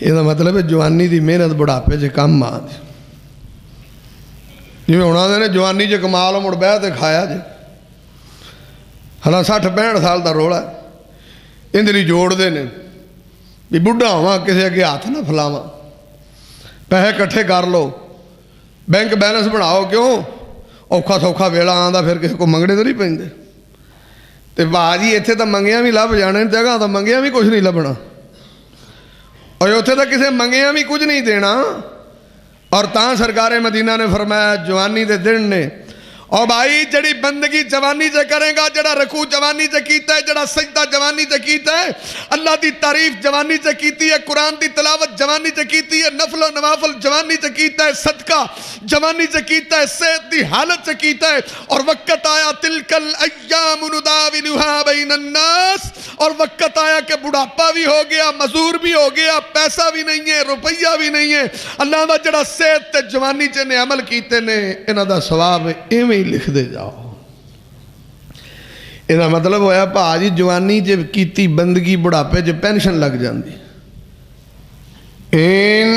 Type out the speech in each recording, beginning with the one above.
یہ مطلب ہے جوانی دی محنت بڑھاپے سے کم آ جی جی ہونا نے جوانی چ کمال مڑ بہ تے کھایا جی ہاں 60-65 سال کا رولا اندری جوڑ دے نے بھی بڑھا ہوا کسی اگے ہاتھ نہ پھلاواں پیسے کٹھے کر لو بینک بیلنس بناؤ کیوں اوکھا سوکھا ویلا آتا پھر کسی کو منگنے تو نہیں پہنتے تو باہ جی اتنے تو منگیاں بھی لب جانے جگہ تو منگیاں بھی کچھ نہیں لبنا اور اتنے تو کسی منگیاں بھی کچھ نہیں دینا اور تاں سرکار مدینہ نے فرمایا جوانی دے دن نے اور بھائی جڑی بندگی جوانی سے کرے گا جڑا رکوع جوانی سے کیتا ہے جڑا سجدہ جوانی سے کیتا ہے اللہ دی تعریف جوانی سے کیتی ہے قرآن دی تلاوت جوانی سے کیتی ہے نفل و نوافل جوانی سے کیتا ہے صدقہ جوانی سے کیتا ہے صحت دی حالت سے کیتا ہے اور وقت آیا تلک الایام نداولها بین الناس اور وقت آیا کہ بڑھاپا بھی ہو گیا مزور بھی ہو گیا پیسہ بھی نہیں ہے روپیہ بھی نہیں ہے اللہ دا جڑا صحت تے جوانی چ نے عمل کیتے نے انہاں دا ثواب ایویں لکھ دے جاؤ یہ مطلب ہویا پا جی جوانی جب کیتی بندگی بڑھاپے جب پینشن لگ جاندی ان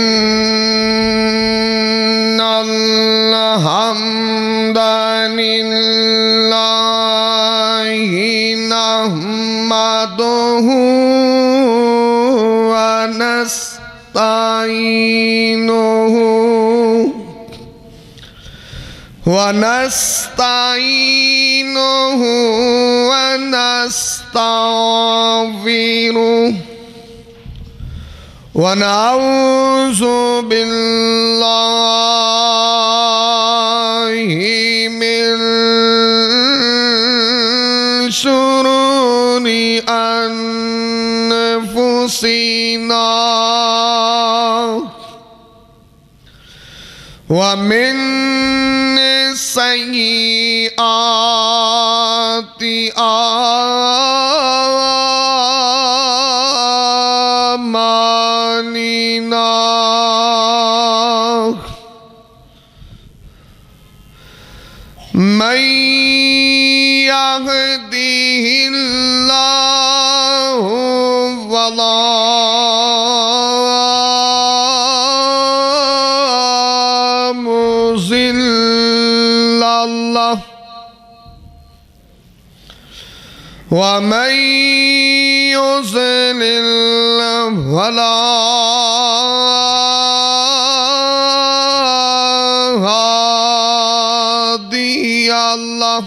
الحمد للہ نحمدہ ونستعینہ ونستعینہ ونستغفرہ ونعوذ باللہ من شرور انفسنا ومن سیئات اعمالنا من يهده الله فلا مضل له ومن يضلل فلا هادي له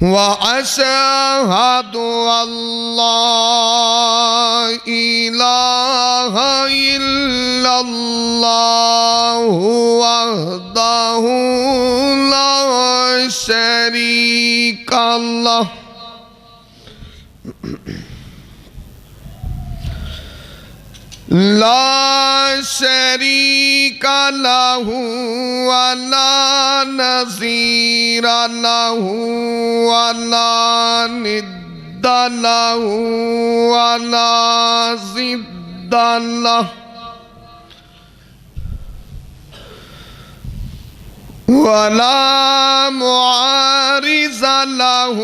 وأشهد أن لا إله إلا الله وحده لا شريك له لا شريك له ولا نظير له ولا ند له ولا ضد له ولا معارض له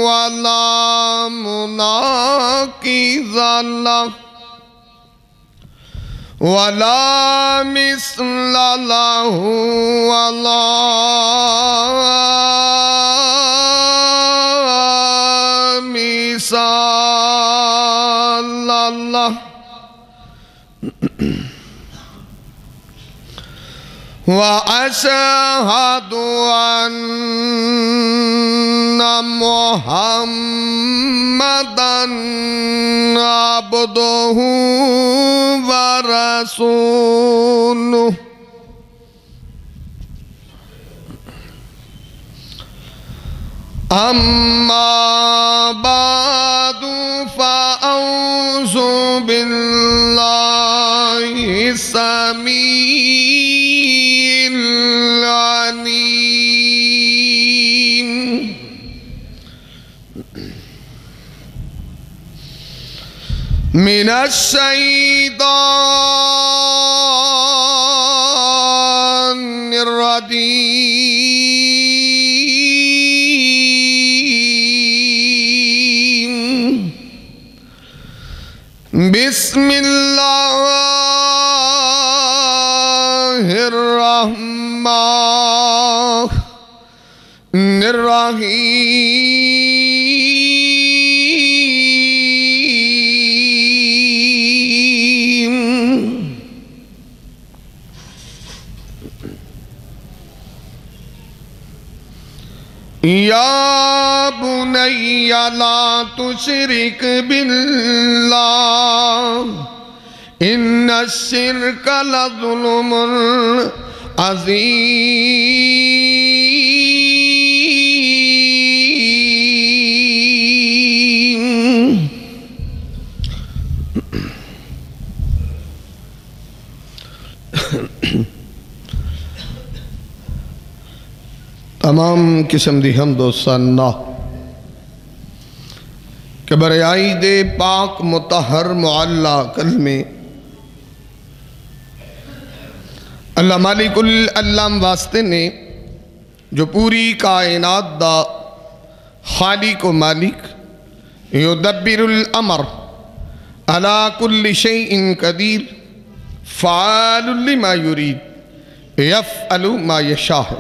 ولا مناقض له ولا مثل له ولا مثال له وأشهد أن محمدًا عبده ورسوله أما بعد فأعوذ بالله السميع العليم من الشيطان الرجيم بسم اللہ الرحمن الرحیم یا بنی لا تشرک باللہ ان الشرک لظلم عظیم۔ تمام قسم دی حمد و ثنا کہ بریائی دے پاک مطہر معلا کلمے اللہ مالک العلام واسطے نے جو پوری کائنات دا خالق و مالک یدبر الامر علی کل شیء قدیر فعال لما یرید یفعل ما یشاء۔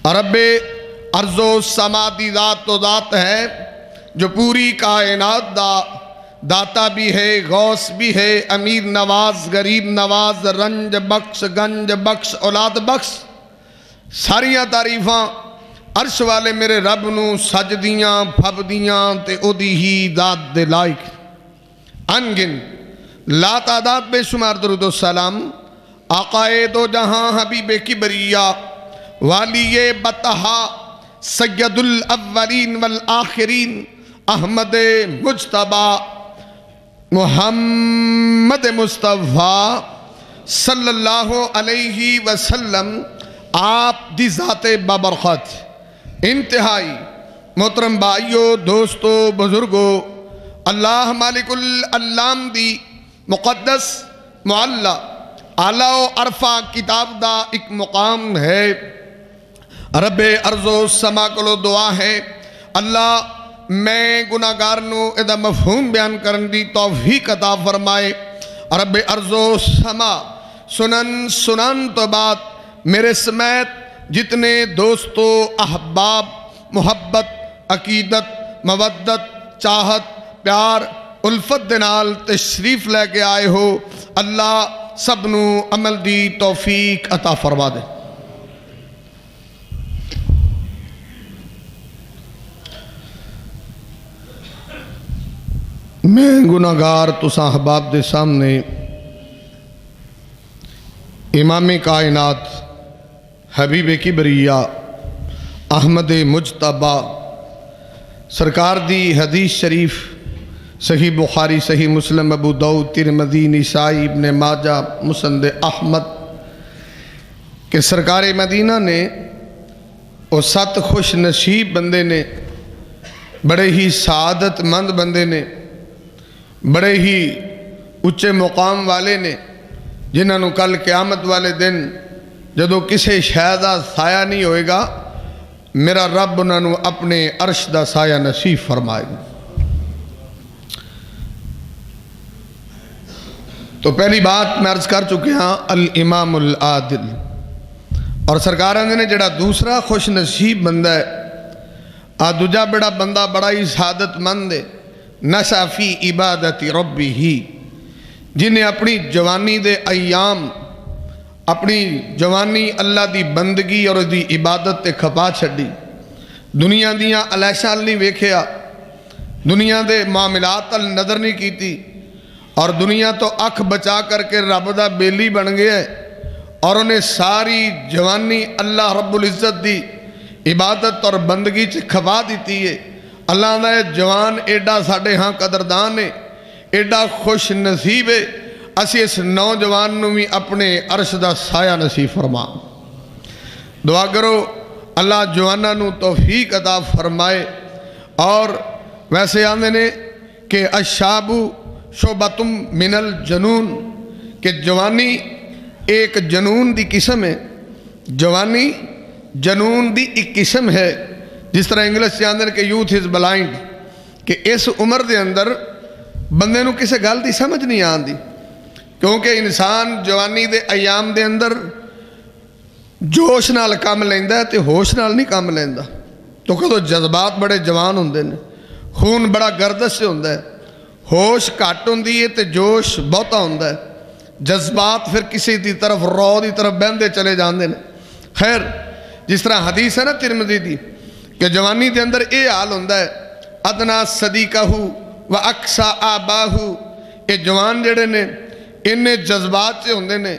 رب ارض و سما دی ذات و ذات ہے جو پوری کائنات دا داتا بھی ہے، غوث بھی ہے، امیر نواز، غریب نواز، رنج بخش، گنج بخش، اولاد بخش۔ ساریاں تعریفاں عرش والے میرے رب نو سجدیاں پھبدیاں تے او دی ہی ذات دے لائق انگن لا تعداد بے شمار درود و سلام آقائے دو جہاں حبیب کبریہ والی بطہا سید الاولین والآخرین احمد مجتبہ محمد مصطفیٰ صلی اللہ علیہ وسلم آپ دی ذات بابرکت انتہائی محترم بھائیو دوستو بزرگو اللہ مالک العلام دی مقدس معلا اعلیٰ و عرفہ کتاب دا ایک مقام ہے۔ رب ارض و سما کلو دعا ہے اللہ میں گناہگار نو ادھا مفہوم بیان کرن دی توفیق عطا فرمائے۔ رب ارض و سما سنن تو بعد میرے سمیت جتنے دوستو احباب محبت عقیدت مودت چاہت پیار الفت دنال تشریف لے کے آئے ہو اللہ سب نو عمل دی توفیق عطا فرما دے۔ میں گناہگار تساں احباب دے سامنے امام کائنات حبیب کبریہ احمد مجتبہ سرکار دی حدیث شریف صحیح بخاری صحیح مسلم ابو داؤد ترمذی نسائی ابن ماجہ مسند احمد کہ سرکار مدینہ نے وہ 7 خوش نصیب بندے نے بڑے ہی سعادت مند بندے نے بڑے ہی اچھے مقام والے نے جنہاں نو کل قیامت والے دن جدو کسے شے دا سایہ نہیں ہوئے گا میرا رب انہاں نو اپنے عرش دا سایہ نصیب فرمائے گا۔ تو پہلی بات میں عرض کر چکے ہاں الامام العادل اور سرکاراں نے جڑا دوسرا خوش نصیب بندہ ہے دوجا بڑا بندہ بڑا ہی سعادت مند ہے نشا فی عبادت ربی ہی جنہیں اپنی جوانی دے ایام اپنی جوانی اللہ دی بندگی اور دی عبادت تے کھپا چھڑی دنیا دیاں علیشان نہیں ویکھیا دنیا دے معاملات نظر نہیں کیتی اور دنیا تو اکھ بچا کر کے رب دا بیلی بن گیا ہے اور انہیں ساری جوانی اللہ رب العزت دی عبادت اور بندگی چھ کھپا دیتی ہے۔ اللہ دا جوان ایڈا ساڑھے ہاں قدردان ہے ایڈا خوش نصیب ہے اسی اس نوجوان نو بھی اپنے عرش دا سایہ نصیب فرما دعا کرو اللہ جوانہ نو توفیق عطا فرمائے۔ اور ویسے آندے نے کہ الشابو شعبتم من الجنون کہ جوانی ایک جنون دی قسم ہے جوانی جنون دی ایک قسم ہے جس طرح انگلش سے آندر کہ یوتھ از بلائنڈ کہ اس عمر دے اندر بندے نو کسے گل دی سمجھ نہیں آندی، کیونکہ انسان جوانی دے ایام دے اندر جوش نال کام لیندا ہے تے ہوش نال نہیں کام لیندا، تو کدو جذبات بڑے جوان ہوندے نے، خون بڑا گردش سے ہوندا ہے، ہوش گھٹ ہوندی ہے تے جوش بہتا ہوندا ہے، جذبات پھر کسی دی طرف رو دی طرف بہندے چلے جاندے نے۔ خیر جس طرح حدیث ہے نا ترمذی دی کہ جوانی دے اندر اے حال ہوندا ہے، ادنا صدیقہ و اقصا آباہ، اے جوان جڑے نے انہیں جذبات سے ہوندے نے،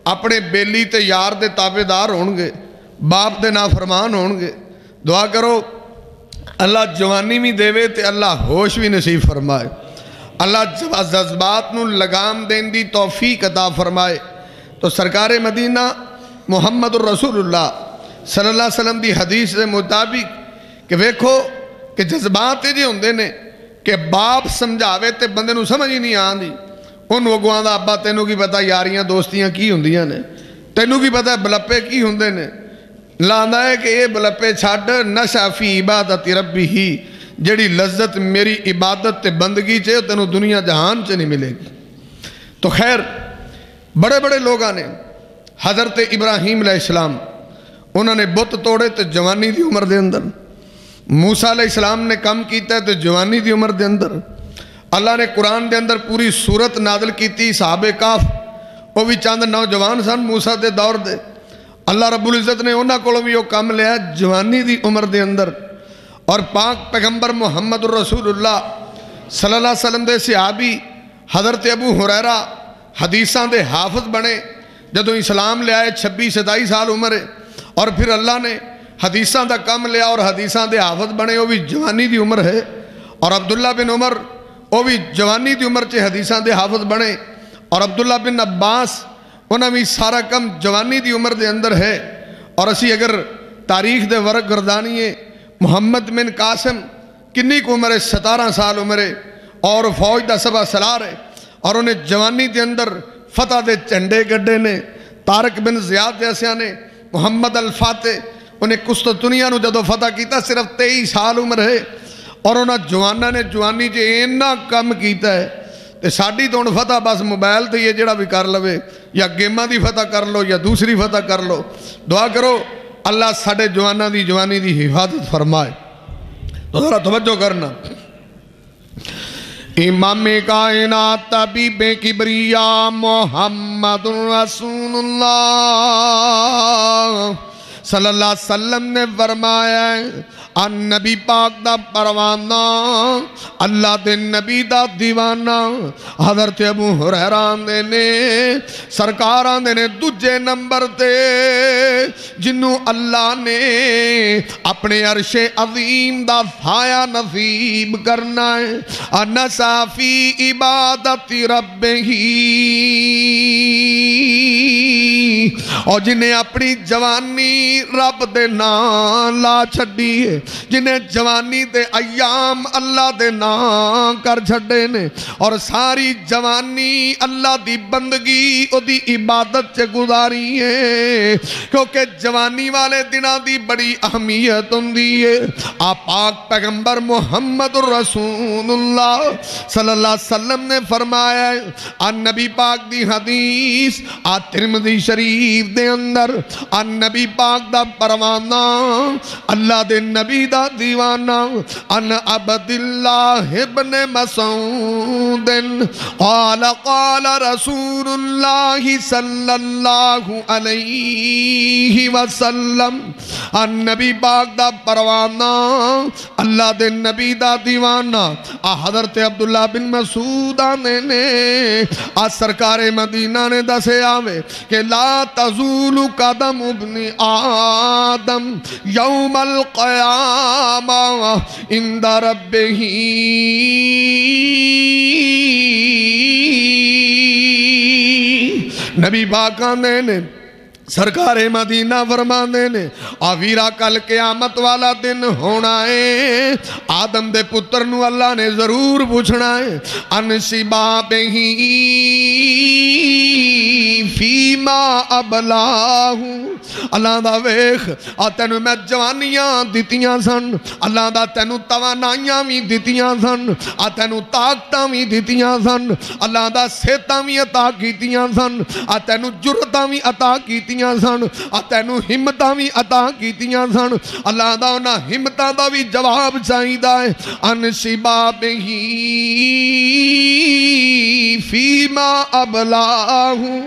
اپنے بیلی تے یار دے تابعدار ہونگے، باپ دے نافرمان ہونگے۔ دعا کرو اللہ جوانی بھی دے تے اللہ ہوش بھی نصیب فرمائے، اللہ جذبات نو لگام دین دی توفیق عطا فرمائے۔ تو سرکار مدینہ محمد الرسول اللہ صلی اللہ علیہ وسلم دی حدیث دے مطابق کہ ویکھو کہ جذبات جے ہوندے نے کہ باپ سمجھاوے تے بندے نو سمجھ ہی نہیں آندی، ان وگوان دا ابا تینوں کی پتہ یاریاں دوستیاں کی ہوندیاں نے، تینوں کی پتہ بلپے کی ہوندے نے، لاندہ ہے کہ یہ بلپے چھاڑ نشا فی عبادت ربی ہی، جڑی لذت میری عبادت تے بندگی چے تینوں دنیا جہان چے نہیں ملے گی۔ تو خیر بڑے بڑے لوگ آنے، حضرت ابراہیم علیہ السلام انہوں نے بت توڑے تو جوانی دی عمر دے اندر، موسیٰ علیہ السلام نے کم کیتا ہے تو جوانی دی عمر دے اندر، اللہ نے قرآن دے اندر پوری سورت نازل کیتی صحابہ کاف، وہ بھی چاند نوجوان سن موسیٰ دے دور دے، اللہ رب العزت نے انہاں کولوں بھی وہ کم لیا جوانی دی عمر دے اندر، اور پاک پیغمبر محمد الرسول اللہ صلی اللہ علیہ وسلم دے صحابی حضرت ابو ہریرہ حدیثاں دے حافظ بنے، جدوں اسلام لے آئے 26-27 سال عمر ہے، اور پھر اللہ نے حدیثاں دا کم لیا اور حدیثاں دے حافظ بنے، وہ بھی جوانی دی عمر ہے، اور عبداللہ بن عمر وہ بھی جوانی دی عمر چے حدیثاں دے حافظ بنے، اور عبداللہ بن عباس انہاں بھی سارا کم جوانی دی عمر دے اندر ہے۔ اور اسی اگر تاریخ دے ورق گردانیے محمد بن قاسم کنی کو عمر ہے 17 سال عمر ہے، اور فوج دا سبا سلار ہے، اور انہیں جوانی دے اندر فتح دے چنڈے گڈے نے، طارق بن زیاد جیسے نے، محمد الفاتح انہیں قسطنطنیہ نو جدو فتح کیتا صرف 23 سال عمر ہے، اور انہاں جوانہ نے جوانی جے اینا کم کیتا ہے تے ساڑی تو ان فتح بس موبائل تے یہ جڑا بھی کر لوے، یا گیمہ دی فتح کر لو یا دوسری فتح کر لو۔ دعا کرو اللہ ساڑے جوانہ دی جوانی دی حفاظت فرمائے۔ تو ذرا توجہ کرنا، امام کائنات طبیب کبریاء محمد رسول اللہ صلی اللہ علیہ وسلم نے فرمایا ہے، ان نبی پاک دا پروانہ، اللہ دے نبی دا دیوانہ، حضرت ابو ہریرہ دے نے سرکاراں دے نے دوجے نمبر تے جنہوں اللہ نے اپنے عرش عظیم دا سایہ نصیب کرنا ہے، انسا فی عبادت ربہی، اور جنہیں اپنی جوانی رب دے نام لا چھڑی ہے، جنہیں جوانی دے ایام اللہ دے نام کر چھڑے نے، اور ساری جوانی اللہ دی بندگی او دی عبادت سے گزاری ہے، کیونکہ جوانی والے دنوں دی بڑی اہمیت ہوندی ہے۔ آپ پاک پیغمبر محمد الرسول اللہ صلی اللہ علیہ وسلم نے فرمایا ہے، ان نبی پاک دی حدیث ترمذی شریف دے اندر، ان نبی پاک دا پروانہ، اللہ دے نبی دا دیوانہ، ان عبداللہ ابن مسعود قال قال رسول اللہ صلی اللہ علیہ وسلم، ان نبی پاک دا پروانہ، اللہ دے نبی دا دیوانہ، حضرت عبداللہ بن مسعود نے سرکار مدینہ نے دسے آوے کہ لا تزول قدم ابن آدم یوم القیامہ عند ربہ، نبی پاکاں نے سرکار مدینہ فرمانے نے آویرہ کل قیامت والا دن ہونا ہے، آدم دے پتر نو اللہ نے ضرور پوچھنا ہے، ان سبابہی فیما ابلاہو اللہ دا ویخ تینو میں جوانیاں دیتیاں سن اللہ دا تینو توانائیاں بھی دیتیاں سن تینو طاقتاں بھی دیتیاں سن اللہ دا صحتاں بھی عطا کیتیاں سن تینو جرتاں بھی عطا کیتیاں سن تینو ہمتاں بھی عطا کیتیاں سن اللہ دا انہاں ہمتاں دا بھی جواب چاہیدہ ہے ان شبابہی فیما ابلاہو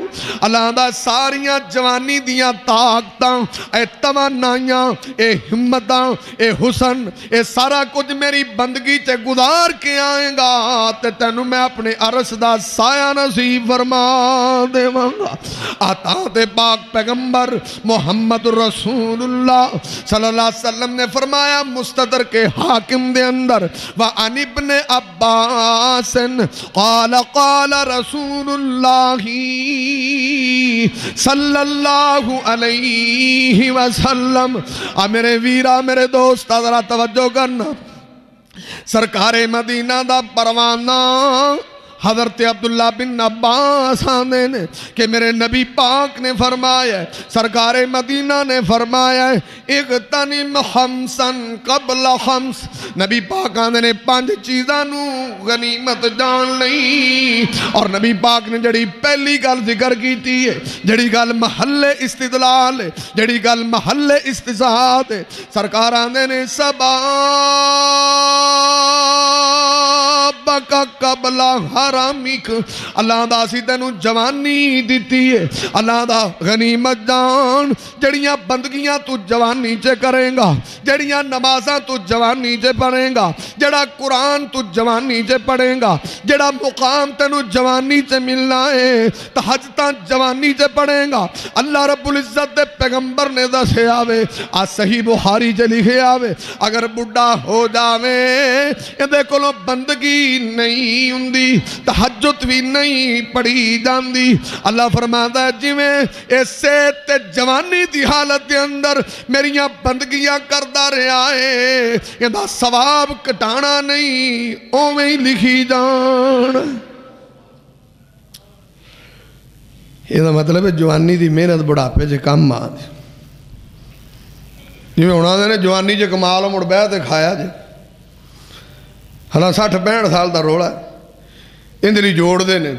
اللہ دا ساریاں جوانی دیاں طاقتاں اے توانائیاں اے ہمتاں اے حسن اے سارا کچھ میری بندگی تے گزار کے آئیں گا تے تینوں میں اپنے عرش دا سایہ نصیب فرما دے وانگا آتا تے پاک پیغمبر محمد رسول اللہ صلی اللہ علیہ وسلم نے فرمایا مستدر کے حاکم دے اندر وَعَنِ ابن عباس قال قال رسول اللہ صلی اللہ علیہ وسلم میرے ویرہ میرے دوست ذرا توجہ کرنا سرکار مدینہ دا پروانہ حضرت عبداللہ بن عباس آنے نے کہ میرے نبی پاک نے فرمایا ہے سرکار مدینہ نے فرمایا ہے اغتنم خمسن قبل خمس نبی پاک آنے نے 5 چیزانوں غنیمت جان لئی اور نبی پاک نے جڑی پہلی گل ذکر کی تھی ہے جڑی گل محل استدلال ہے جڑی گل محل استزاد ہے سرکار آنے نے سبابک قبل حرامک اللہ دا سی تینوں جوانی دیتی ہے اللہ دا غنیمت جان جڑیاں بندگیاں تو جوانی چے کریں گا جڑیاں نمازاں تو جوانی چے پڑھیں گا جڑا قرآن تو جوانی چے پڑھیں گا جڑا مقام تینوں جوانی چے ملنا ہے تہجداں جوانی چے پڑھیں گا اللہ رب العزت دے پیغمبر نے دسے آوے صحیح بخاری چے لکھے آوے اگر بڑھا ہو جاوے یہ دیکھو لو بندگی نہیں ہوندی تہجد بھی نہیں پڑھی جاندی اللہ فرماتا ہے جی میں ایسے تے جوانی دی حالت دے اندر میریاں بندگیاں کردہ رہا ہے یہ دا ثواب کٹانا نہیں اوہ ہی لکھی جان یہ دا مطلب ہے جوانی دی محنت بڑھاپے جے کم آ دے جی میں انہوں نے جوانی جے کمال مڑ بیعت کھایا جے ہاں 60-65 سال دا روڑا ہے اندری جوڑ دے نے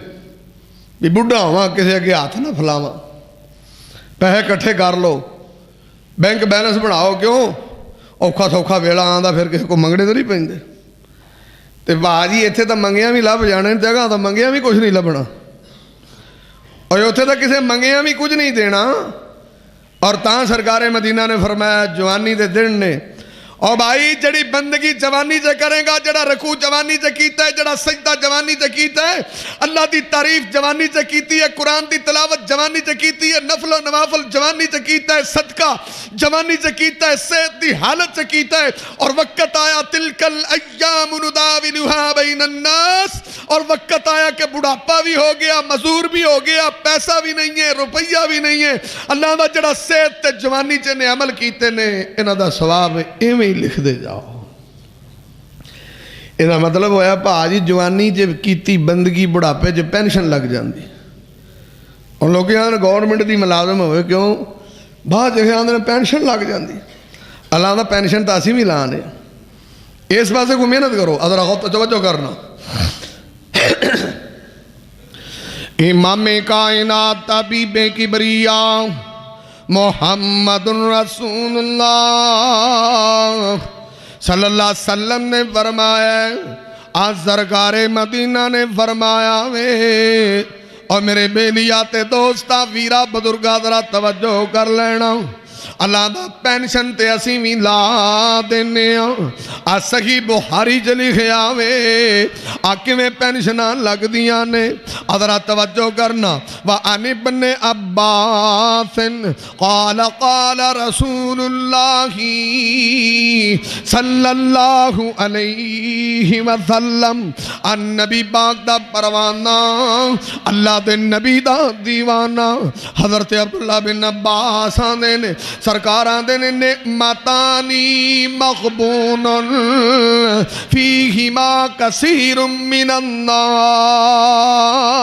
بھی بڑھا ہوا کسی اگے ہاتھ نہ پھلاواں پیسے کٹھے کر لو بینک بیلنس بڑھاؤ کیوں اوکھا سوکھا ویلا آندا پھر کسی کو منگنے تو نہیں پہندے تے باجی ایتھے تو منگیاں بھی لب جانے جگہ تو منگیاں بھی کچھ نہیں لبنا اور اوتھے تو کسی منگیاں بھی کچھ نہیں دینا اور تاں سرکار مدینہ نے فرمایا جوانی دے دن نے اور بھائی جڑی بندگی جوانی سے کریں گا جڑا رکوع جوانی سے کیتا ہے جڑا سجدہ جوانی سے کیتا ہے اللہ دی تعریف جوانی سے کیتی ہے قرآن دی تلاوت جوانی سے کیتی ہے نفل و نوافل جوانی سے کیتا ہے صدقہ جوانی سے کیتا ہے صحت دی حالت سے کیتا ہے اور وقت آیا تلک الایام نداولها بین الناس اور وقت آیا کہ بڑھاپا بھی ہو گیا مزور بھی ہو گیا پیسہ بھی نہیں ہے روپیہ بھی نہیں ہے اللہ دا جڑا صحت تے جوانی سے نے عمل کیتے نے انہاں دا ثواب ایویں لکھ دے جاؤ یہ مطلب ہویا پاجی جوانی جب کیتی بندگی بڑھاپے جب پینشن لگ جاندی اور لوگ یہاں گورنمنٹ دی ملازم ہوئے کیوں بہت جگہ آندھے پینشن لگ جاندی اللہ دا پینشن تاسی بھی لانے اس بات سے کوئی محنت کرو ادھر خود توجہ کرنا امام کائنات طبیب کبریاء محمد رسول اللہ صلی اللہ علیہ وسلم نے فرمایا آج سرکار مدینہ نے فرمایا اور میرے بیلیات دوستا ویرہ بزرگا ذرا توجہ کر لینا اللہ دا پینشن تے اسی بھی لا دینے صحیح بخاری چلی خیاوے آکے میں پینشنان لگ دیاں نے ادھرا توجہ کرنا وَعَنِ ابن عباس قال قال رسول اللہ صلی اللہ علیہ وسلم النبی پاک دا پروانہ اللہ دے نبی دا دیوانہ حضرت عبداللہ بن عباس آنے نے سرکار آندے نے نعمتانی مغبون فیہما کثیر من الناس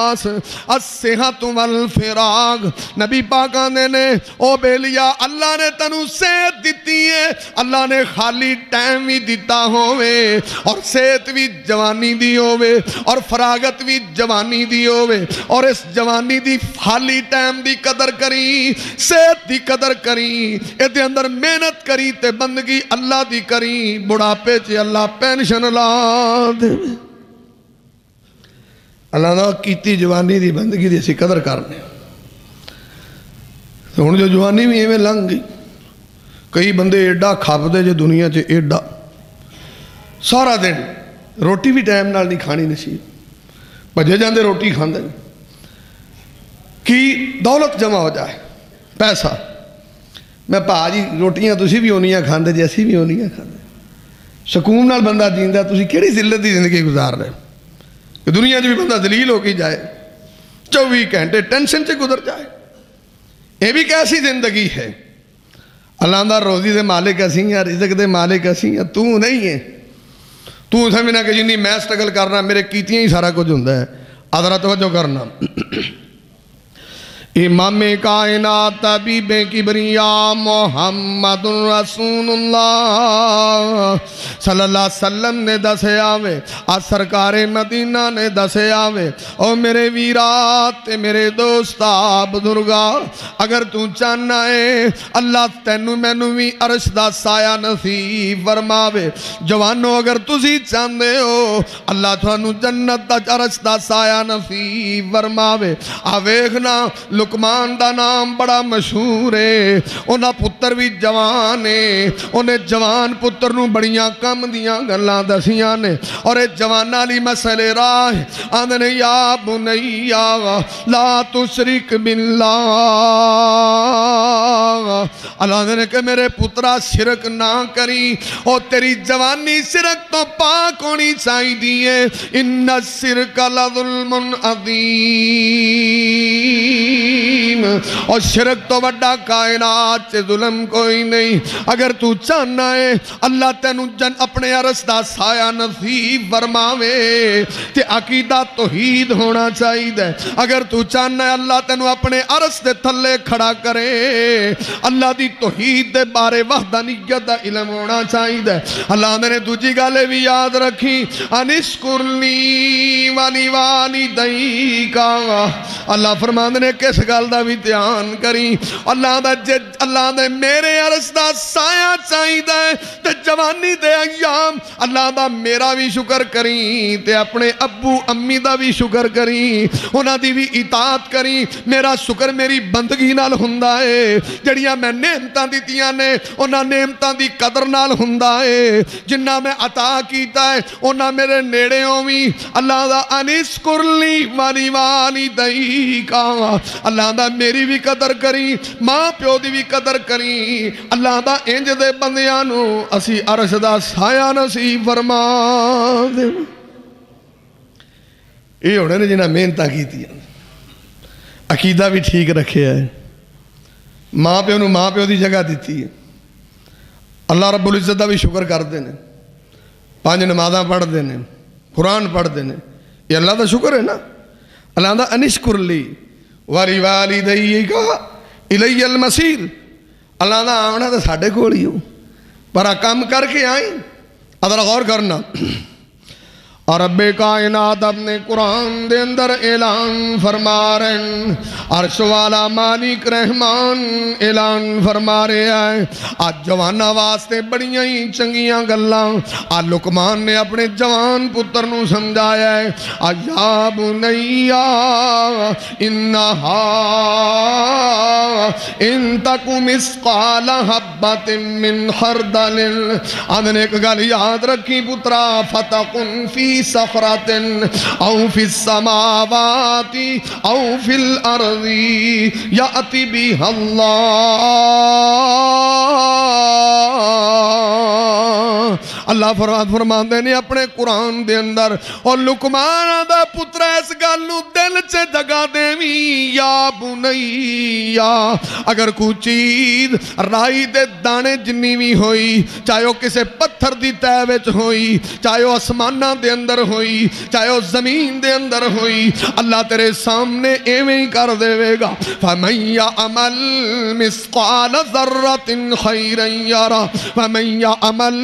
الناس الصحت والفراغ. نبی پاک آندے نے او بیلیا اللہ نے تنو صحت دیتی ہے, اللہ نے خالی ٹائم بھی دیتا ہوئے اور صحت بھی جوانی دی ہوئے اور فراغت بھی جوانی دی ہوئے, اور اس جوانی دی خالی ٹائم دی قدر کری, صحت دی قدر کری, ایدے اندر محنت کری تے بندگی اللہ دی کری, بڑھاپے چے اللہ پینشن لا دے. اللہ نے کیتی جوانی دی بندگی دی اسی قدر کرنے. تو ہن جو جوانی بھی ایویں لنگ گئی, کئی بندے ایڈا کھپ دے جو دنیا چے ایڈا سارا دن روٹی بھی ٹائم نال نہیں کھانی نصیب, بھجے جاندے روٹی کھاندے کی دولت جمع ہو جائے پیسہ. میں پا جی روٹیاں تسی بھی ہونیاں کھاندے جیسی بھی ہونیاں کھاندے, سکون نال بندہ جیندا, تسی کیڑی ذلت دی زندگی گزار رہے کہ دنیا جو بھی بندہ ذلیل ہو کے جائے, 24 گھنٹے ٹینشن سے گزر جائے. یہ بھی کیسی زندگی ہے؟ اللہ دا روزی دے مالک اسی ہیں, رزق دے مالک اسی ہیں, تو نہیں ہے. تو سمجھنا کہ جنی میں سٹرگل کرنا میرے کیتیاں ہی سارا کچھ ہوندہ ہے. ادھرا توجہ کرنا. امام کائنات طبیب کبریا محمد رسول اللہ صلی اللہ علیہ وسلم نے دسے آوے, آج سرکار مدینہ نے دسے آوے, او میرے ویرات میرے دوستا بزرگا, اگر تو چاہنا ہے اللہ تینو مینو بھی عرش دا سایہ نصیب فرماوے. جوانو اگر تسی چاہندے ہو اللہ تھانو جنت دا عرش دا سایہ نصیب فرماوے. آویخنا لقمان دا نام بڑا مشہور ہے, انہاں پتر بھی جوان ہے, انہیں جوان پتر نو بڑیاں کم دیاں گلاں دسیاں نے, اور اے جوانا لی مسئلے راہ آندھنے یا بنیا لا تشرک باللہ. اللہ نے کہ میرے پترہ شرک نہ کری, اور تیری جوانی شرک تو پاک ہونی چاہی دیئے. ان الشرک لظلم عظیم, اور شرک تو بڑا کائنات سے ظلم کوئی نہیں. اگر تو چاہنا ہے اللہ تینو جن اپنے عرش دا سایہ نصیب فرماوے تے عقیدہ توحید ہونا چاہیے دے. اگر تو چاہنا ہے اللہ تینو اپنے عرش دے تھلے کھڑا کرے, اللہ دی توحید دے بارے وحدانیت دا علم ہونا چاہیے دے. اللہ نے دوجی گالے بھی یاد رکھی, انشکرنی والی والدیک. اللہ فرماندے نے کس گال دا بھی دھیان کری, اللہ دے میرے عرش دا سایہ چاہی دے تے جوانی دے ایام اللہ دا میرا بھی شکر کری تے اپنے ابو امی دا بھی شکر کری, انہاں دی بھی اطاعت کری. میرا شکر میری بندگی نال ہوندا ہے, جڑیاں میں نعمتاں دتیاں نے انہاں نعمتاں دی قدر نال ہوندا ہے, جنہ میں عطا کیتا ہے انہاں میرے نیڑے ہوویں. اللہ دا انشکرلی والی والدیک, اللہ دا میری بھی قدر کری, ماں پیو دی بھی قدر کری. اللہ دا انج دے بندیاں نو اسی عرش دا سایہ نصیب فرما دے. یہ ہونے نے جنہاں محنتاں کیتی ہیں, عقیدہ بھی ٹھیک رکھے ہے, ماں پیو نو ماں پیو دی جگہ دیتی ہے. اللہ رب العزت دا بھی شکر کر دینے, 5 نمازاں پڑھ دینے, قرآن پڑھ دینے, یہ اللہ دا شکر ہے نا. اللہ دا انشکر لی واری والدیک الی المصیر. اللہ دا آمنا دا ساڑھے کوڑی ہو, پر کام کر کے آئیں. ادھر غور کرنا, اور رب کائنات اپنے قرآن دے اندر اعلان فرما رہے ہیں, عرش والا مالک رحمان اعلان فرما رہے ہیں. آج جوانا واسطے بڑیاں ہی چنگیاں گلاں آج لقمان نے اپنے جوان پتر نو سمجھایا ہے. یا بنیا انہا ان تکو مثقال حبت من خردل. آدھنے ایک گل یاد رکھی پترا, فتقن فی صخرۃ او فی السماوات او فی الارض یأتی بها اللہ. اللہ فرماندے نے اپنے قرآن دے اندر اور لقمان دا پتر اس گل نو دل چ جگہ دیویں یا بنیا اگر کوئی چیز رائی دے دانے جنی بھی ہوئی چاہے وہ کسے پتھر دی تہ وچ ہوئی چاہے وہ آسماناں دے اندر ہوئی چاہے وہ زمین دے اندر ہوئی اللہ تیرے سامنے ایویں ہی کر دے گا فَمَن يَعْمَلْ مِثْقَالَ ذَرَّةٍ خَيْرًا يَرَهُ وَمَن يَعْمَلْ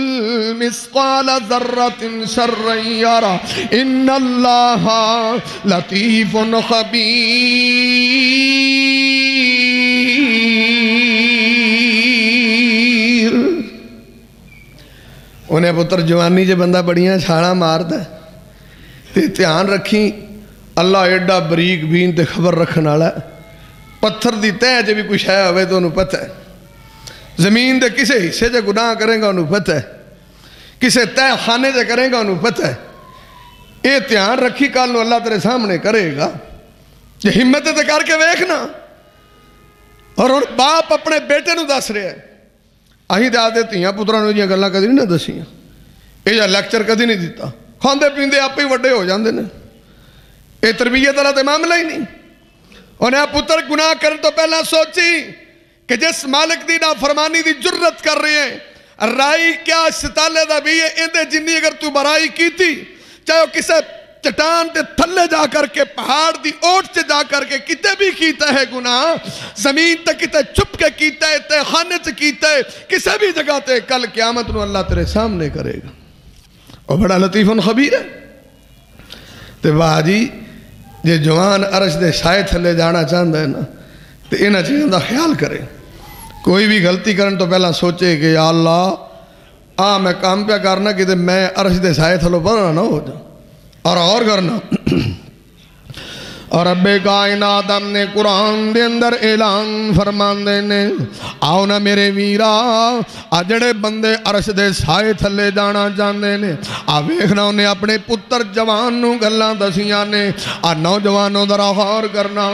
مِثْقَالَ ذَرَّةٍ شَرًّا يَرَهُ إِنَّ اللَّهَ لَطِيفٌ خَبِيرٌ انہیں پتر جوانی جے بندہ بڑیاں چھاڑا ماردا تے دھیان رکھی اللہ ایڈا بریک بین تے خبر رکھن والا ہے پتھر دی تہ جے بھی کوئی شے ہوئے تو انہوں پتہ ہے زمین دے کسے حصے جے گناہ کریں گا انہوں پتہ ہے کسے تہ خانے جے کریں گا انہوں پتہ ہے اے دھیان رکھی کل نو اللہ تیرے سامنے کرے گا یہ ہمت تے کر کے ویکھنا اور باپ اپنے بیٹے نو دس رہے ہیں آہی دے آدھے تیاں پتران نو جیاں گلہ کدی نہیں دسیاں اے جا لیکچر کدی نہیں دیتا کھاندے پیندے آپ ہی وڈے ہو جاندے نے اے تربیت اللہ تے معاملہ ہی نہیں انہیں پتر گناہ کرن تو پہلا سوچی کہ جس مالک دی نافرمانی دی جرت کر رہے ہیں رائی کیا ستالے دا بھی ہے اندے جنی اگر تو برائی کی تھی چاہے وہ کسے چٹان تے تھلے جا کر کے پہاڑ دی اوٹ سے جا کر کے کتے بھی کیتا ہے گناہ زمین تے کتے چھپ کے کیتا ہے تے خانے سے کیتا ہے کسے بھی جگہ تے کل قیامت نو اللہ تیرے سامنے کرے گا اور بڑا لطیف خبیر ہے تے واہ جی جے جوان عرش دے سائے تھلے جانا چاہتا ہے نا تو انہاں چیزوں دا خیال کرے کوئی بھی غلطی کرن تو پہلا سوچے کہ یا اللہ میں کام پہ کرنا کہ میں عرش دے سائے تھلو پڑھنا نہ ہو جاؤں اور کرنا اور رب کائنات ہم نے قرآن دے اندر اعلان فرمان دینے آؤ نا میرے ویرا آجڑے بندے عرش دے سائے تھلے جانا جاندے نے ویکھنا انہیں اپنے پتر جوان نو گلاں دسیاں نے نوجوانوں ذرا غور کرنا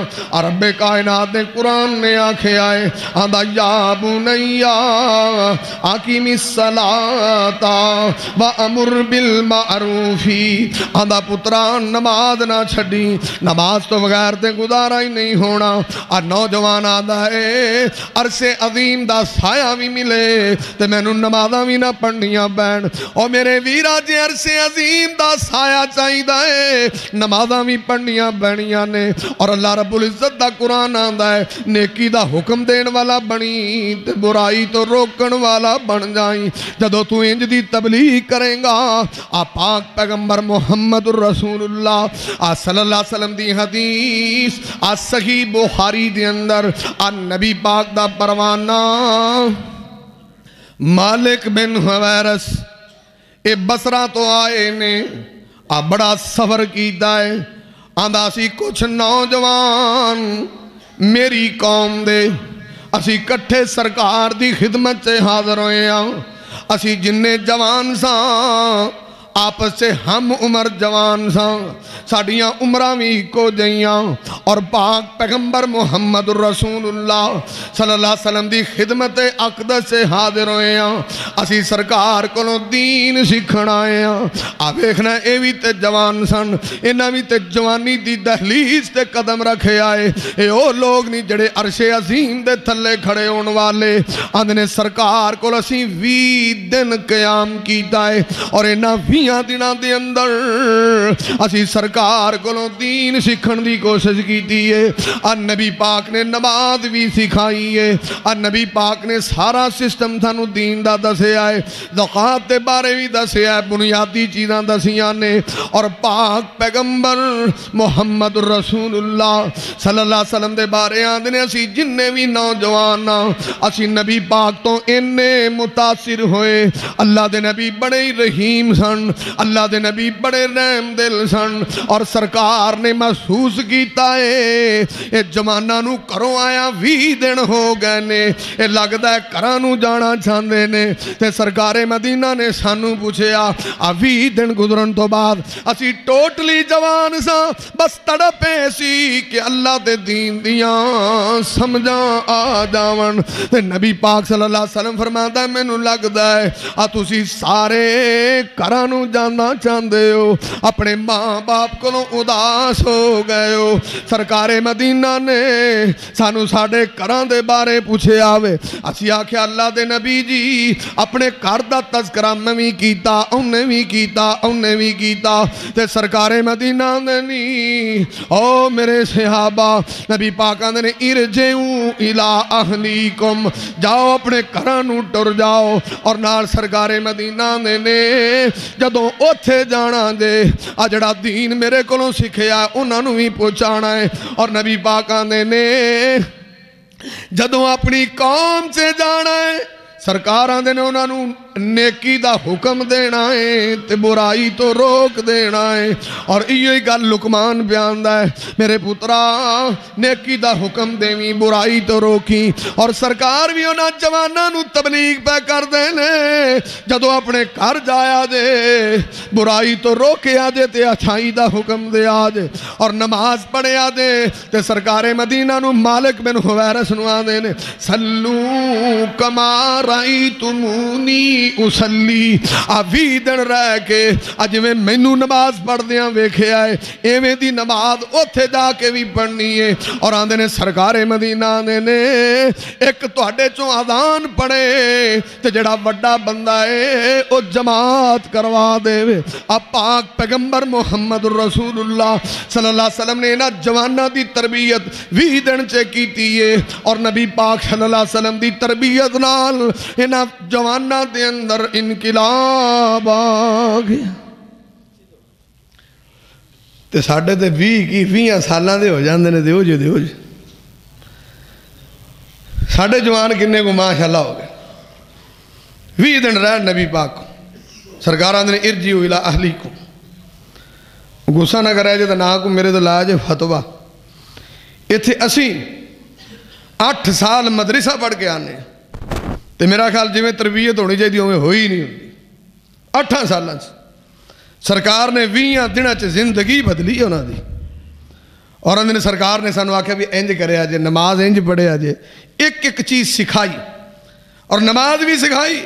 رب کائنات نے قرآن نے آنکھے آئے آندا یا بنیا اقیم الصلاۃ وامر بالمعروف آندا پتران نماز نہ چھڈی نماز تو بغیر تے گزارا ہی نہیں ہونا نوجوان آدھا ہے عرص عظیم دا سایہ بھی ملے تے میں نو نمازاں بھی نہ پڑھنیاں بین اور میرے ویرا جے عرص عظیم دا سایہ چاہی دا ہے نمازاں بھی پڑھنیاں بینیاں نے اور اللہ رب العزت دا قرآن آدھا ہے نیکی دا حکم دین والا بنی تے برائی تو روکن والا بن جائیں جدو تو انج دی تبلیغ کریں گا پاک پیغمبر محمد الرسول اللہ صلی اللہ علیہ وسلم دی حدیث صحیح بخاری دے اندر نبی پاک دا پروانہ مالک بن حویرس اے بصرہ تو آئے نے بڑا سفر کیتا ہے آندھا سی کچھ نوجوان میری قوم دے اسی کٹھے سرکار دی خدمت سے حاضر ہوئے ہیں اسی جننے جوان ساں آپس سے ہم عمر جوان ساں ساڑیاں عمرہ بھی کو جائیاں اور پاک پیغمبر محمد الرسول اللہ صلی اللہ علیہ وسلم دی خدمت اقدس سے حاضر ہوئے ہیں اسی سرکار کو دین سکھنا آئے ہیں آپ ایکھنا اے بھی تے جوان سن انہاں بھی تے جوانی دی دہلیز تے قدم رکھے آئے اے او لوگ نہیں جڑے عرش عظیم دے تھلے کھڑے ہون والے اندھنے سرکار کو اسی 20 دن قیام کیتا ہے اور انہاں 20 دنوں دے اندر اسی سرکار کو دین سکھن دی کوشش کی دیئے نبی پاک نے نماز بھی سکھائی ہے نبی پاک نے سارا سسٹم تھانو دین دا دسے آئے زکات دے بارے بھی دسے آئے بنیادی چیزاں دسیاں نے اور پاک پیغمبر محمد الرسول اللہ صلی اللہ علیہ وسلم دے بارے آندھنے اسی جننے بھی نوجوان اسی نبی پاک تو اننے متاثر ہوئے اللہ دے نبی بڑے رحیم سن اللہ دے نبی بڑے رحم دل سن اور سرکار نے محسوس کیتا ہے اے جواناں نو گھروں آیا 20 دن ہو گئے نے اے لگدا ہے گھراں نو جانا چاہندے نے تے سرکار مدینہ نے سانو پوچھیا 20 دن گزرن تو بعد اسی ٹوٹلی جوان سا بس تڑپے سی کہ اللہ دے دین دیاں سمجھاں آ جاون تے نبی پاک صلی اللہ علیہ وسلم فرماتا ہے مینوں لگدا ہے تسی سارے گھراں نو جانا چاہندے ہو اپنے ماں باپ کولوں اداس ہو گئے ہو سرکار مدینہ نے سانو ساڈے گھراں دے بارے پوچھے آوے اسی آکھیا اللہ دے نبی جی اپنے گھر دا تذکرہ میں بھی کیتا انہیں بھی کیتا تے سرکار مدینہ نے نہیں او میرے صحابہ نبی پاکاں نے ارجعوا الی اہلیکم جاؤ اپنے گھراں نو ٹر جاؤ اور نال سرکار مدینہ نے جدوں اوتھے جانا دے جڑا دین میرے کولوں سکھیا انہاں نو بھی پہنچانا ہے اور نبی پاکاں نے جدوں اپنی قوم سے جانا ہے سرکاراں دے نے انہاں نو نیکی دا حکم دینا ہے تے برائی تو روک دینا ہے اور یہی گل لقمان بیاندا ہے میرے پترا نیکی دا حکم دیویں برائی تو روکی اور سرکار بھی انہاں جواناں نو تبلیغ پہ کر دینے جدو اپنے گھر جایا دے برائی تو روکے آجے تے اچھائی دا حکم دے آجے اور نماز پڑھے آجے تے سرکار مدینہ نو مالک بن حویرث نو آدے سلو کما رأیتمونی اسلی 20 دن رہ کے اج میں مینوں نماز پڑھ دیاں ویکھے آئے ایویں دی نماز اوتھے جا کے بھی پڑھنی ہے اور آندے نے سرکار مدینہ نے ایک تواڈے چوں اذان پڑھے تے جڑا وڈا بندہ ہے او جماعت کروا دے اب پاک پیغمبر محمد رسول اللہ صلی اللہ علیہ وسلم نے انہاں جواناں دی تربیت 20 دن چے کیتی ہے اور نبی پاک صلی اللہ علیہ وسلم دی تربیت نال انہاں جواناں دے اندر انقلاب آ گیا تے ساڈے تے 20 سالاں دے ہو جاندے نے دیو جے ساڈے جوان کنے کو ماشاءاللہ ہو گئے 20 دن رہ نبی پاک سرکاراں نے ارجعوا الی اہلیکم غصہ نہ کرے جے تے نہ کو میرے تے لایا جے فتویٰ ایتھے اسی 8 سال مدرسہ پڑھ کے آنے تے میرا خیال جی میں تربیت ہونی چاہیے ہوئے ہوئی نہیں ہوتی 8 سالوں سے سرکار نے 20 دنوں سے زندگی بدلی ہے انہوں دی اور انہوں نے سرکار نے سانو آکھیا بھی انج کرے آجے نماز انج پڑھے آجے ایک چیز سکھائی اور نماز بھی سکھائی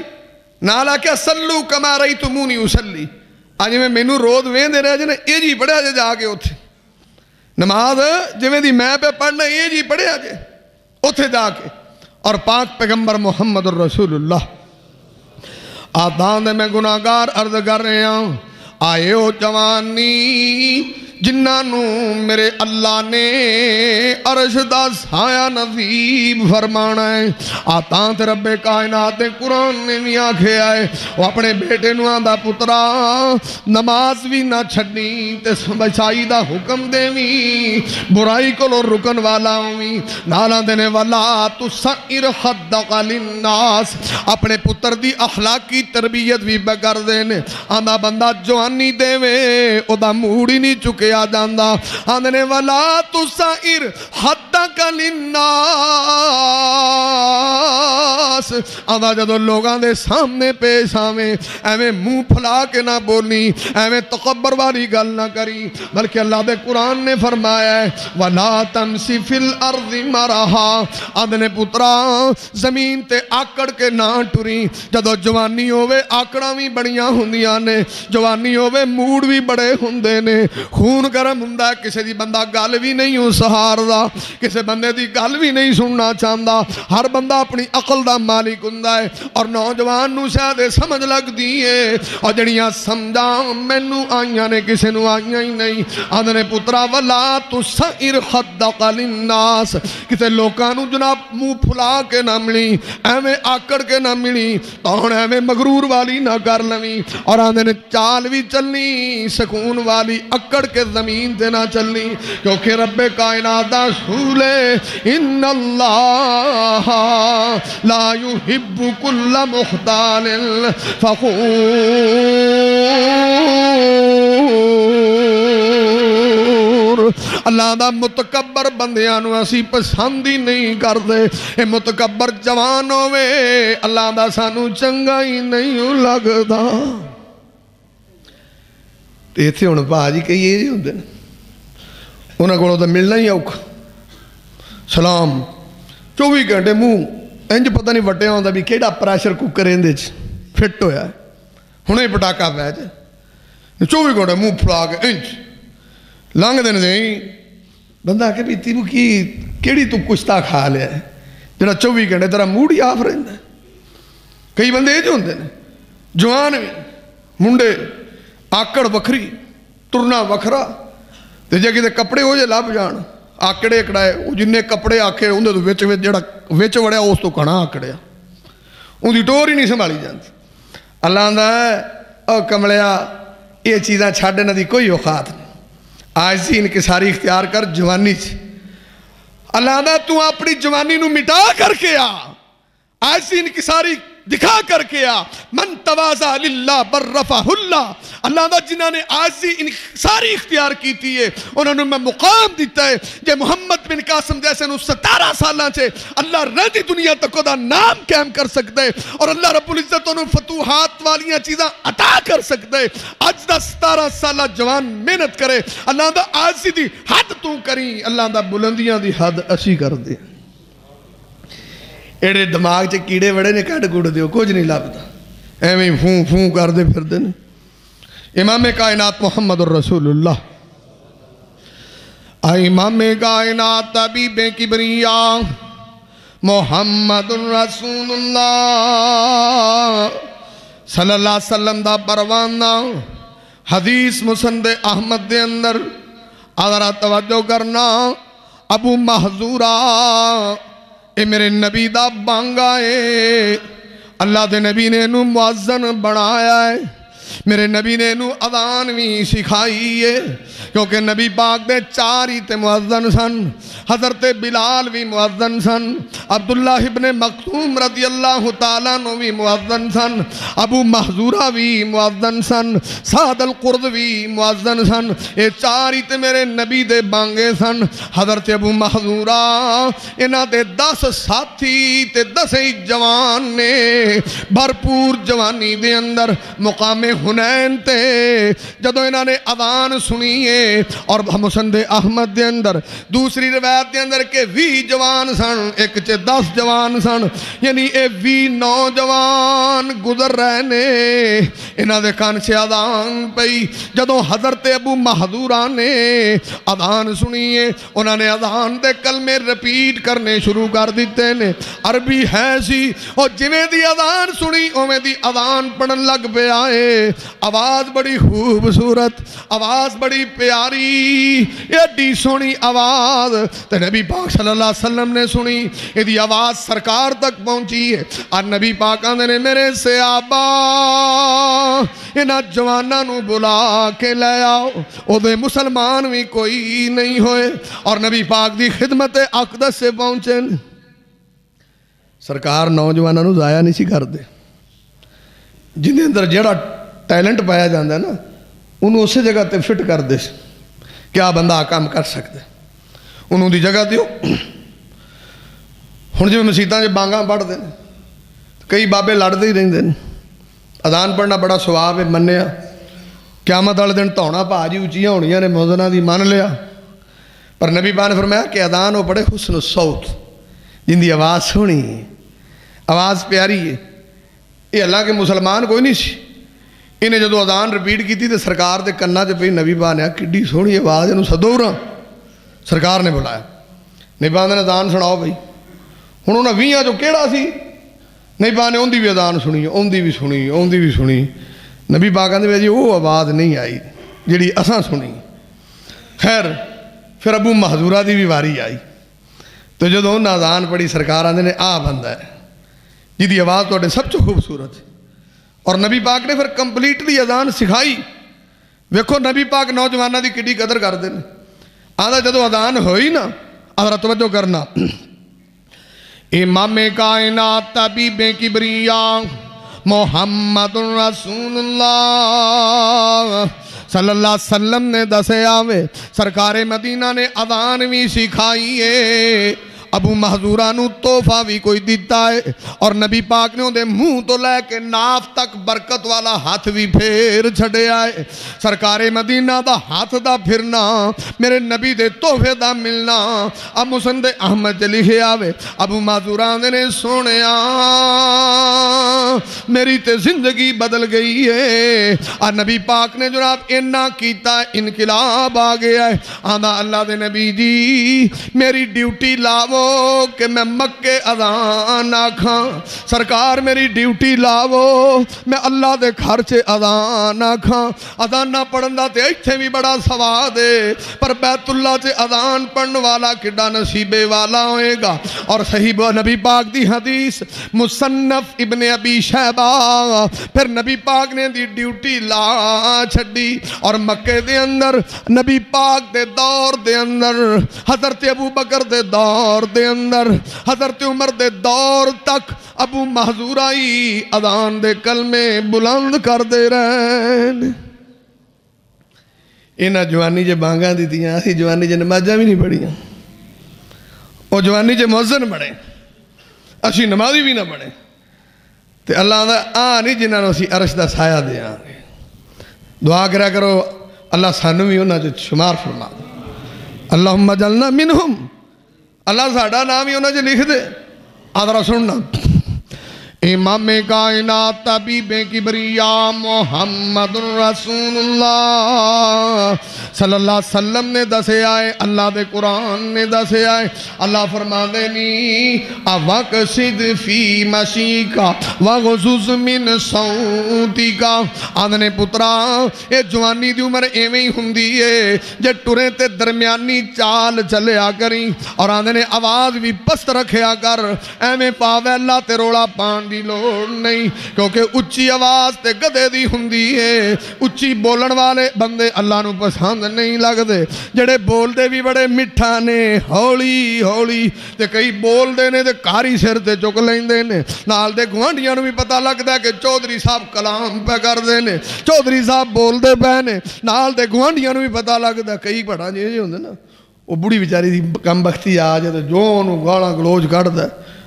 نال آکھیا سلو کما رأیتمونی اسلی آج میں مینوں روز ویندے رہے جے اے جی پڑھے آجے جا کے اوتھے نماز جویں دی میں پہ پڑھنا اے جی پڑھے آجے اوتھے جا کے اور پاک پیغمبر محمد الرسول اللہ آدھان میں گناہگار عرض کر رہے ہیں آئے ہو جوانی جنہاں میرے اللہ نے عرش دا سایہ نصیب فرمانا ہے آتاں تے رب کائنات قرآن نے بھی آکھے آئے وہ اپنے بیٹے نو آندہ پترا نماز بھی نہ چھڑنی تے بچائی دا حکم دے وی برائی کو لو رکن والا ہوئی نالا دینے والا تسعر خدق للناس اپنے پتر دی اخلاقی تربیت بھی بگر دینے آندہ بندہ جوانی دے وے او دا موڑی نہیں چکے آ جاندہ آندھنے والا تسعر خدق للناس آندھا جدو لوگاں دے سامنے پیش آویں ایویں منہ پھلا کے نہ بولی ایویں تکبر والی گل نہ کری بلکہ اللہ دے قرآن نے فرمایا ہے وَلَا تَمْسِ فِي الْأَرْضِ مَرَحَا آندھنے پترا زمین تے آکڑ کے نہ ٹری جدو جوانی ہوئے آکڑاں بھی بڑیاں ہوندیاں نے جوانی ہوئے موڑ بھی بڑے ہوندے نے خون گرم ہوندہ ہے کسی دی بندہ گل بھی نہیں ہو سہار دا کسی بندے دی گل بھی نہیں سننا چاہندہ ہر بندہ اپنی عقل دا مالک ہوندہ ہے اور نوجوان نو شاید سمجھ لگ دیئے اور جڑیاں سمجھا مینو آئیاں نے کسی نو آئیاں ہی نہیں آدھنے پترا وَلَا تُسَعِرْ خَدَّقَ لِلنَّاسِ کسی لوکانو جناب منہ پھلا کے نہ ملی ایویں آکڑ کے نہ ملی تو ایویں مغرور والی نہ کر لوی اور آدھنے چال بھی چلنی سکون والی اکڑ کے زمین دے نہ چلنی کیونکہ رب کائنات رسول ان اللہ لا يحب كل مختال فخور اللہ دا متکبر بندیاں نو اسی پسند ہی نہیں کردے اے متکبر جوان ہوئے اللہ دا سانو چنگا ہی نہیں لگدا تے ایتھے ہن بھاجی کئی جی ہوندے نے انہاں کولوں تے ملنا ہی اوکھا سلام 24 گھنٹے منہ انج پتہ نہیں وٹیا ہوندا بھی کیڑا پریشر کوکر ایندے چ فٹ ہویا ہنے پٹاکا پہ جائے 24 گھنٹے منہ پھڑا کے انج لنگ دن دیں بندہ کہ بھی تیرو کی کیڑی تو کشتا کھا لیا ہے جڑا 24 گھنٹے تیرا موڈ ہی آف رہندا ہے کئی بندے جو ہوندے نے جوان بھی منڈے آکڑ وکھری ترنا وکھرا تے جے کتے کپڑے ہو جے لب جان آکڑے اکڑائے وہ جننے کپڑے آکھے اندے تو وچ جڑا وچ وڑیا اس تو کھانا آکڑیا ان دی ٹور ہی نہیں سنبھالی جاندی اللہ آندا ہے او کملیا یہ چیزاں چھڈ نہ دی کوئی اوقات نہیں آجزی انکساری اختیار کر جوانی چ اللہ آندا تو اپنی جوانی نو مٹا کر کے آ آجزی انکساری دکھا کر کے آ من تواضع للہ بررفعہ اللہ اللہ آندا جنہاں نے آجزی انکساری اختیار کیتی ہے انہوں نے میں مقام دیتا ہے جے محمد بن قاسم جیسے نو 17 سالاں چھے اللہ رہتی دنیا تک دا نام قائم کر سکتا ہے اور اللہ رب العزت انہوں فتوحات والیاں چیزاں عطا کر سکتا ہے آج دا 17 سالہ جوان محنت کرے اللہ آندا آجزی دی حد تو کریں اللہ آندا بلندیاں دی حد اسی کر دے ایڑے دماغ چے کیڑے وڑے نے کٹ گوڑ دیو کچھ نہیں لابتا ایویں فون فون کر دے پھر دے امام کائنات محمد الرسول اللہ امام کائنات طبیب کبریاء محمد الرسول اللہ صلی اللہ علیہ وسلم دا پروانہ حدیث مسند احمد دے اندر اگر توجہ کرنا ابو محذورہ اے میرے نبی دا بانگا ہے اللہ دے نبی نے انہوں معزن بنایا ہے میرے نبی نے انہوں اذان بھی سکھائی ہے کیونکہ نبی پاک دے 4 ہی تے معزن سن حضرت بلال بھی معزن سن عبداللہ ابن مکتوم رضی اللہ تعالیٰ نو بھی معزن سن ابو محذورہ بھی معزن سن سعد القرد بھی معزن سن یہ 4 ہی تے میرے نبی دے بانگے سن حضرت ابو محذورہ انہاں دے 10 ساتھی تے 10 ہی جوان نے بھرپور جوانی دے اندر مقام حنین تے جدو انہاں نے اذان سنیے اور مسند احمد دے اندر دوسری روایت دے اندر کہ 20 جوان سن ایک چے 10 جوان سن یعنی اے 20 نوجوان گزر رہے نے انہاں دے کان سے اذان پئی جدو حضرت ابو محذورہ نے اذان سنیے انہاں نے اذان دے کلمے رپیٹ کرنے شروع کر دیتے نے عربی ہے سی اور جویں دی اذان سنی اویں دی اذان پڑھن لگ پہ آئے آواز بڑی خوبصورت آواز بڑی پیاری ایڈی سونی آواز تے نبی پاک صلی اللہ علیہ وسلم نے سنی ایدی آواز سرکار تک پہنچی ہے اور نبی پاک آندے نے میرے صحابہ انہاں جواناں نو بلا کے لے آؤ او دے مسلمان بھی کوئی نہیں ہوئے اور نبی پاک دی خدمت اقدس سے پہنچے سرکار نوجواناں نو ضائع نہیں سی کر دے جن دے اندر جڑا ٹیلنٹ پایا جاندہ ہے نا انہوں اسی جگہ تے فٹ کر دے کیا بندہ کام کر سکتے انہوں دی جگہ دیو ہن جو مسیتاں جو بانگاں پڑھ دیں کئی بابے لڑ دے ہی رہیں دیں اذان پڑھنا بڑا ثواب ہے منیا قیامت والے دن تونا بھاجی اونچیاں ہونیاں نے موذنہ دی مان لیا پر نبی پاک نے فرمایا کہ اذان وہ بڑے حسن الصوت جن دی آواز سونی آواز پیاری ہے یہ اللہ کے مسلمان کوئی نہیں سی انہیں جدو اذان رپیٹ کی تھی تو سرکار دے کنہ جب پہ نبی پاک نے کڈی سونی آواز انہوں سدو رہا سرکار نے بلایا نبی پاک نے اذان سناؤ بھائی ہن انہاں 20 جو کیڑا سی نبی پاک نے ان دی بھی اذان سنی ان دی بھی سنی ان دی بھی سنی نبی پاک کہندے جی وہ آواز نہیں آئی جڑی اساں سنی خیر پھر ابو محذورہ دی بھی واری آئی تو جدو انہاں اذان پڑھی سرکار آندے نے آ بندہ ہے جی دی آواز تو سب سے خوبصورت ہے اور نبی پاک نے پھر کمپلیٹلی اذان سکھائی ویکھو نبی پاک نوجوانہ دی کڈی قدر کر دے آدھا جدو اذان ہوئی نا آدھا توجہ کرنا امام کائنات طبیب کبریاء محمد رسول اللہ صلی اللہ علیہ وسلم نے دسے آوے سرکار مدینہ نے اذان بھی سکھائیے ابو محذورہ نو تحفہ بھی کوئی دیتا ہے اور نبی پاک نے اندے منہ تو لے کے ناف تک برکت والا ہاتھ بھی پھیر چھڑے آئے سرکار مدینہ دا ہاتھ دا پھرنا میرے نبی دے تحفے دا ملنا اب مسند احمد لکھے آوے ابو محذورہ نے سونے میری تے زندگی بدل گئی ہے اور نبی پاک نے جناب انہا کیتا ہے انقلاب آگیا ہے آدھا اللہ دے نبی جی میری ڈیوٹی لاو کہ میں مکے اذان آکھاں سرکار میری ڈیوٹی لاو میں اللہ دے گھر چے اذان آکھاں اذان نہ پڑھندا تے ایتھے بھی بڑا سواد ہے پر بیت اللہ چے اذان پڑھن والا کڈا نصیبے والا ہوئے گا اور صحیح نبی پاک دی حدیث مصنف ابن ابی شیبہ پھر نبی پاک نے دی ڈیوٹی لا چھڑی اور مکے دے اندر نبی پاک دے دور دے اندر حضرت ابو بکر دے دور دے اندر حضرت عمر دے دور تک ابو محذورائی اذان دے کلمے بلند کر دے رہے انہا جوانی جے بانگاں دی دیاں اسی جوانی جے نمازاں بھی نہیں پڑھیاں اور جوانی جے مؤذن بڑھے اسی نمازی بھی نہ بڑھے تے اللہ دا آنی جنہاں نو اسی عرش دا سایہ دے آنگے دعا کرا کرو اللہ سانو بھی انہاں جو شمار فرما دے اللہم جلنا منہم اللہ ساڑھا نام ہی انہاں جو لکھ دے آدھرہ سننا امام کائنات طبیب کبریاء محمد رسول اللہ صلی اللہ علیہ وسلم نے دسے آئے اللہ دے قرآن نے دسے آئے اللہ فرما دینی وَقْصِدْ فِي مَشِيكَ وَغْزُزْ مِنْ صَوْتِكَ آدھنے پترا اے جوانی دی عمر ایویں ہی ہندی ہے جے ٹورے تے درمیانی چال چلے آ کریں اور آدھنے آواز بھی پست رکھے آ کر ایویں پاوے اللہ تے روڑا پان دی لوڑ نہیں کیونکہ اچھی آواز تے گدے دی ہندی ہے اچھی بولن والے بندے اللہ نو پسند نہیں لگ دے جڑے بول دے بھی بڑے مٹھانے ہولی ہولی تے کئی بول دے نے تے کاری سر تے چک لیں دے نے نال دے گوانڈیاں نو بھی پتہ لگ دے کہ چودھری صاحب کلام پہ کر دے نے چودھری صاحب بول دے پہنے نال دے گوانڈیاں نو بھی پتہ لگ دے کئی بڑا جی ہوندے نا وہ بڑی بیچاری دی کم بختی آ جائے جو انہوں گالا گلوچ کٹ دے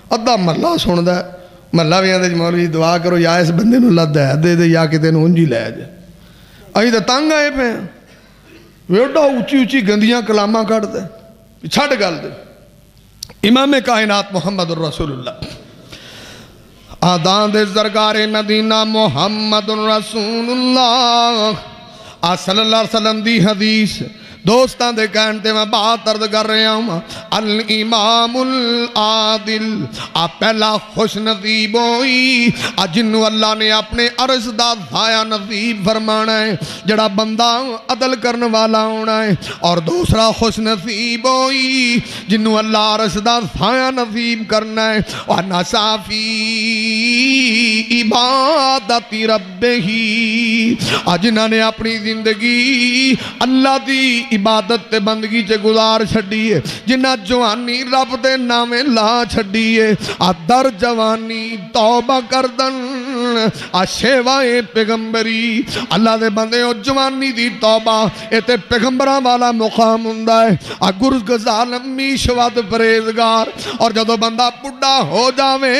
ادھا محلہ سن دے محلہ بھی آدھے مولوی دعا کرو یا اس بندے نو اللہ دے دے یا کتے نو انجی لے جائے اہی تو تنگ آئے پہ ویڈا اچھی اچھی گندیاں کلامہ کٹ دے چھٹ گل دے امام کائنات محمد الرسول اللہ آدان دے زرگار مدینہ محمد الرسول اللہ صلی اللہ علیہ وسلم دی حدیث دوستان دے کہنتے میں بات عرض کر رہے ہوں الامام العادل پہلا خوش نصیب ہوئی جنہوں اللہ نے اپنے عرش دا ضائع نصیب فرمانا ہے جڑا بندہ عدل کرنے والا ہونا ہے اور دوسرا خوش نصیب ہوئی جنہوں اللہ عرش دا ضائع نصیب کرنا ہے وَنَسَا فِي عبادت ربہی جنہوں نے اپنی زندگی اللہ دی عبادت تے بندگی چے گزار چھڑی ہے جنہ جوانی رب دے نامے لا چھڑی ہے در جوانی توبہ کردن شیوائے پیغمبری اللہ دے بندے او جوانی دی توبہ اے پیغمبرہ والا مقام ہندہ ہے گرز ظالم میشواد پریزگار اور جدو بندہ پڑا ہو جاوے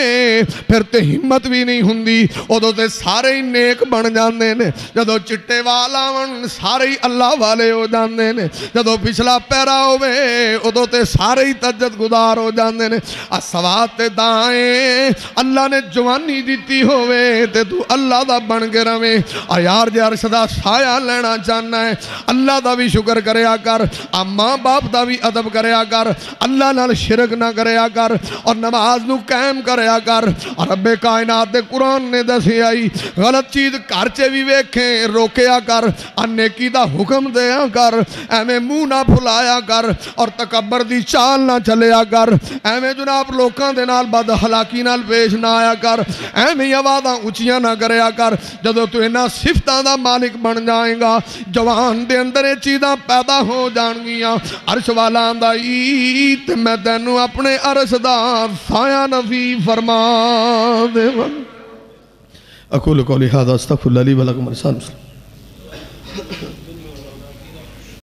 پھر تے ہمت بھی نہیں ہندی ادو تے سارے ہی نیک بن جاندے نے جدو چٹے والا من سارے ہی اللہ والے ہو جاندے نے جدو پچھلا پیرا ہوئے ادو تے سارے ہی تجد گدار ہو جاندے نے سوات دائیں اللہ نے جوانی دیتی ہوئے تے تو اللہ دا بن کے روے یار جے عرش دا سایہ لینا چاہنا ہے اللہ دا بھی شکر کریا کر ماں باپ دا بھی ادب کریا کر اللہ نال شرک نہ کریا کر اور نماز نو قائم کریا کر اور رب کائنات دے قرآن نے دسی آئی غلط چیز کارچے بھی ویکھیں روکیا کر نیکی دا حکم دیا کر ایمیں منہ نہ پھلایا کر اور تکبر دی چال نہ چلیا کر ایمیں جناب لوکاں دے نال بد حلاکی نال پیش نہ آیا کر ایمیں آوازاں اونچیاں نہ کریا کر جدو تو انہاں صفتاں دا مالک بن جائیں گا جوان دے اندر یہ چیزاں پیدا ہو جان گیاں عرش والا آندائی میں تینوں اپنے عرش دا سایہ نصیب فرما دے اقول قولی ھذا استغفر اللہ لی ولکم ولسائر المسلمین.